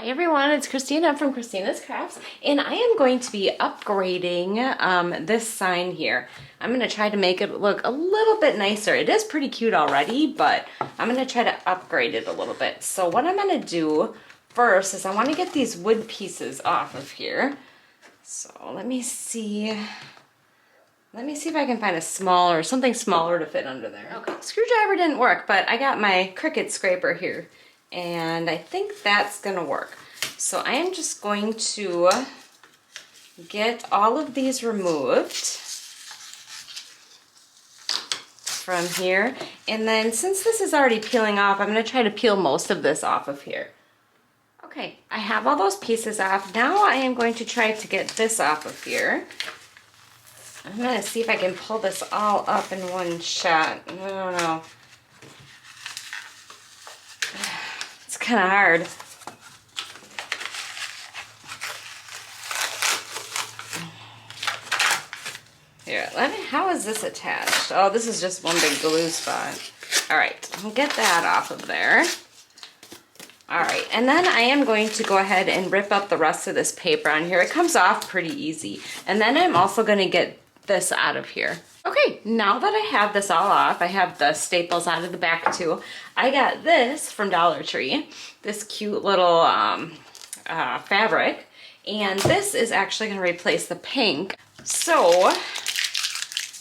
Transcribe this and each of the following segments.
everyone, it's Christina from Christina's Crafts, and I am going to be upgrading this sign here. I'm going to try to make it look a little bit nicer. It is pretty cute already, but I'm going to try to upgrade it a little bit. So what I'm going to do first is I want to get these wood pieces off of here. So let me see if I can find something smaller to fit under there. Okay, screwdriver didn't work, but I got my Cricut scraper here. And I think that's gonna work. So I am just going to get all of these removed from here. And then since this is already peeling off, I'm gonna try to peel most of this off of here. Okay, I have all those pieces off. Now I am going to try to get this off of here. I'm gonna see if I can pull this all up in one shot. I don't know. It's kind of hard. Here, how is this attached? Oh, this is just one big glue spot. All right, I'll get that off of there. All right, and then I am going to go ahead and rip up the rest of this paper on here. It comes off pretty easy. And then I'm also gonna get this out of here. Okay, now that I have this all off, I have the staples out of the back too. I got this from Dollar Tree, this cute little fabric, and this is actually going to replace the pink. So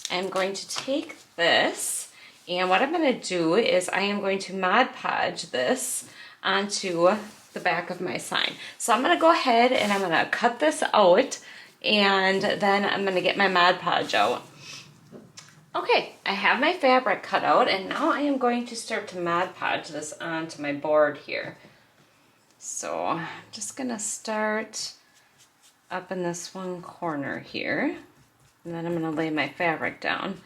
I'm going to take this, and what I'm going to do is I am going to Mod Podge this onto the back of my sign. So I'm going to go ahead and I'm going to cut this out, and then I'm going to get my Mod Podge out. Okay, I have my fabric cut out, and now I am going to start to Mod Podge this onto my board here. So I'm just gonna start up in this one corner here, and then I'm gonna lay my fabric down.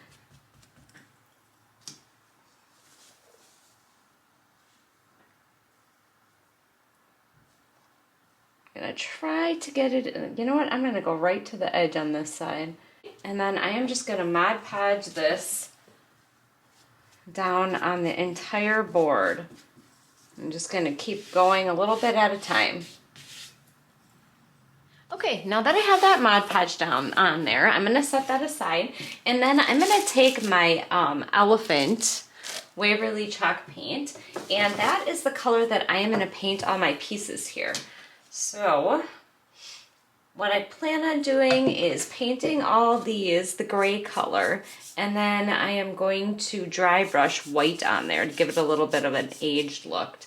I'm gonna try to get it, you know what, I'm gonna go right to the edge on this side. And then I am just going to Mod Podge this down on the entire board. I'm just going to keep going a little bit at a time. Okay, now that I have that Mod Podge down on there, I'm going to set that aside. And then I'm going to take my Elephant Waverly chalk paint. And that is the color that I am going to paint all my pieces here. So what I plan on doing is painting all these the gray color, and then I am going to dry brush white on there to give it a little bit of an aged look.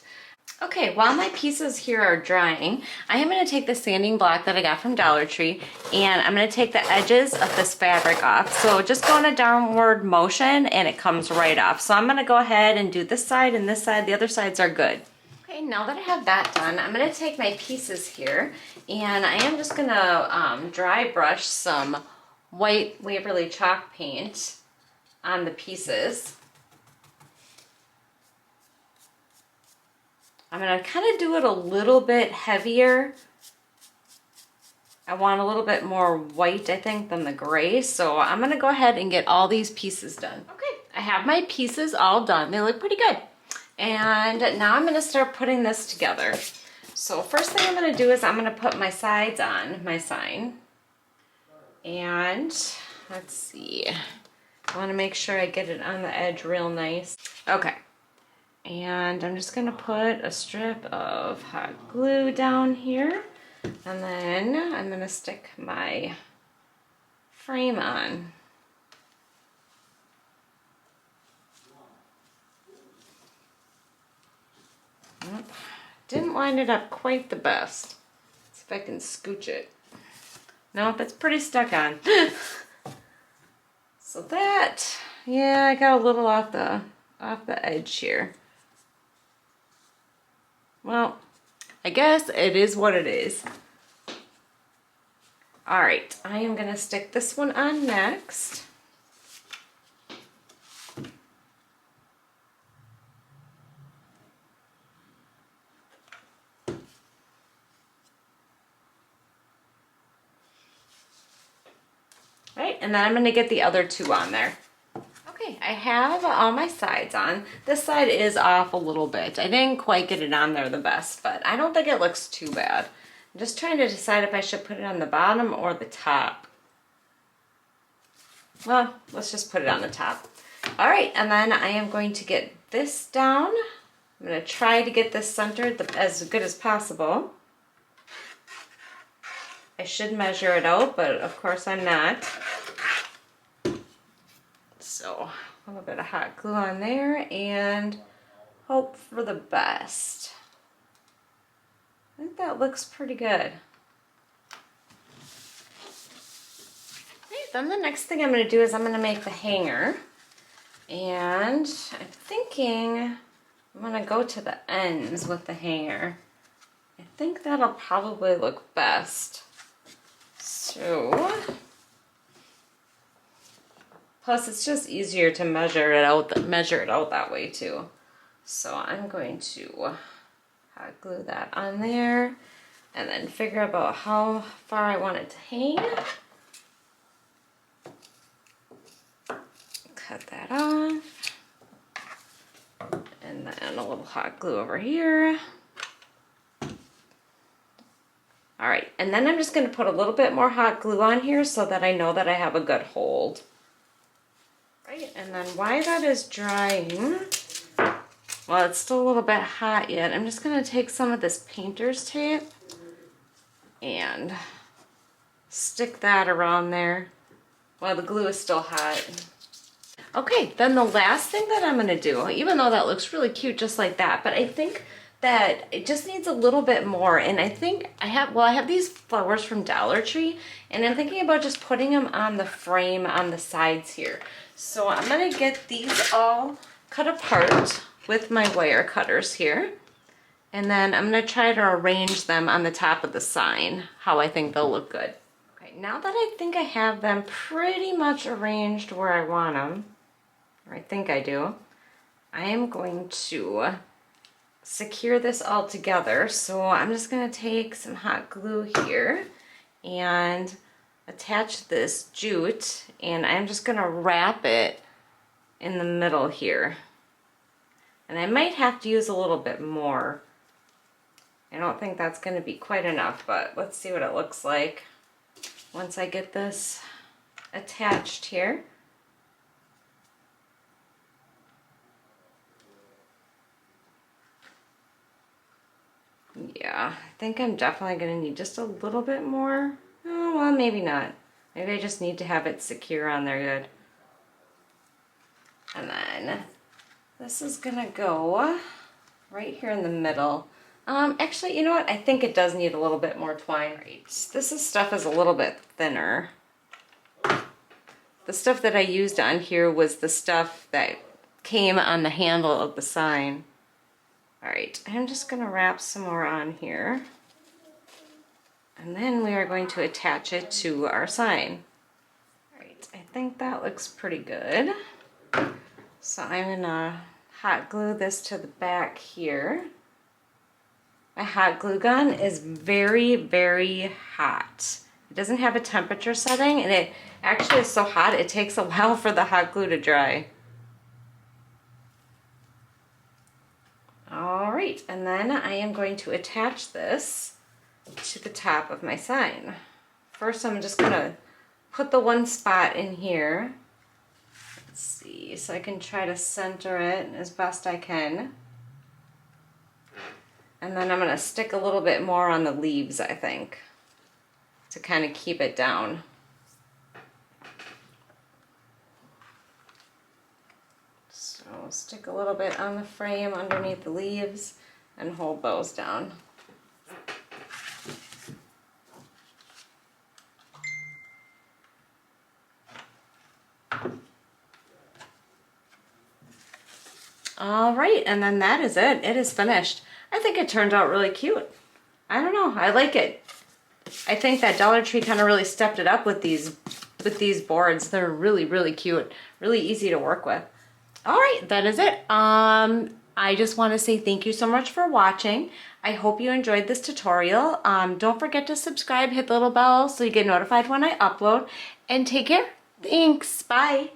Okay, while my pieces here are drying, I am going to take the sanding block that I got from Dollar Tree, and I'm going to take the edges of this fabric off. So just go in a downward motion and it comes right off. So I'm going to go ahead and do this side and this side. The other sides are good. Okay, now that I have that done, I'm going to take my pieces here, and I am just going to dry brush some white Waverly chalk paint on the pieces. I'm going to kind of do it a little bit heavier. I want a little bit more white, I think, than the gray, so I'm going to go ahead and get all these pieces done. Okay, I have my pieces all done. They look pretty good. And now I'm going to start putting this together. So first thing I'm going to do is I'm going to put my sides on my sign. And let's see. I want to make sure I get it on the edge real nice. Okay. And I'm just going to put a strip of hot glue down here. And then I'm going to stick my frame on. Didn't line it up quite the best. Let's see if I can scooch it. Nope, it's pretty stuck on. So that, yeah, I got a little off the edge here. Well, I guess it is what it is. All right, I am gonna stick this one on next. Right, and then I'm going to get the other two on there. Okay, I have all my sides on. This side is off a little bit. I didn't quite get it on there the best, but I don't think it looks too bad. I'm just trying to decide if I should put it on the bottom or the top. Well, let's just put it on the top. All right, and then I am going to get this down. I'm going to try to get this centered as good as possible. I should measure it out, but of course I'm not. So a little bit of hot glue on there and hope for the best. I think that looks pretty good. Okay, then the next thing I'm going to do is I'm going to make the hanger. And I'm thinking I'm going to go to the ends with the hanger. I think that'll probably look best. So, plus it's just easier to measure it out that way too. So I'm going to hot glue that on there and then figure about how far I want it to hang. Cut that off. And then a little hot glue over here. All right, and then I'm just going to put a little bit more hot glue on here so that I know that I have a good hold. Right, and then while that is drying, well, it's still a little bit hot yet, I'm just going to take some of this painter's tape and stick that around there while the glue is still hot. Okay, then the last thing that I'm going to do, even though that looks really cute just like that, but I think that it just needs a little bit more, and I think I have these flowers from Dollar Tree, and I'm thinking about just putting them on the frame on the sides here. So I'm going to get these all cut apart with my wire cutters here, and then I'm going to try to arrange them on the top of the sign, how I think they'll look good. Okay, now that I think I have them pretty much arranged where I want them, or I think I do, I am going to secure this all together. So I'm just going to take some hot glue here and attach this jute, and I'm just going to wrap it in the middle here. And I might have to use a little bit more. I don't think that's going to be quite enough, but let's see what it looks like once I get this attached here. Yeah, I think I'm definitely going to need just a little bit more. Oh, well, maybe not. Maybe I just need to have it secure on there good. And then this is going to go right here in the middle. Actually, you know what? I think it does need a little bit more twine. Right. This stuff is a little bit thinner. The stuff that I used on here was the stuff that came on the handle of the sign. All right, I'm just going to wrap some more on here. And then we are going to attach it to our sign. All right, I think that looks pretty good. So I'm going to hot glue this to the back here. My hot glue gun is very, very hot. It doesn't have a temperature setting, and it actually is so hot it takes a while for the hot glue to dry. All right, and then I am going to attach this to the top of my sign. First, I'm just gonna put the one spot in here. Let's see, so I can try to center it as best I can. And then I'm gonna stick a little bit more on the leaves, I think, to kind of keep it down. So stick a little bit on the frame underneath the leaves and hold those down. All right, and then that is it. It is finished. I think it turned out really cute. I don't know, I like it. I think that Dollar Tree kind of really stepped it up with these boards. They're really, really cute, really easy to work with. All right, that is it. I just want to say thank you so much for watching. I hope you enjoyed this tutorial. Don't forget to subscribe, hit the little bell so you get notified when I upload, and take care. Thanks, bye.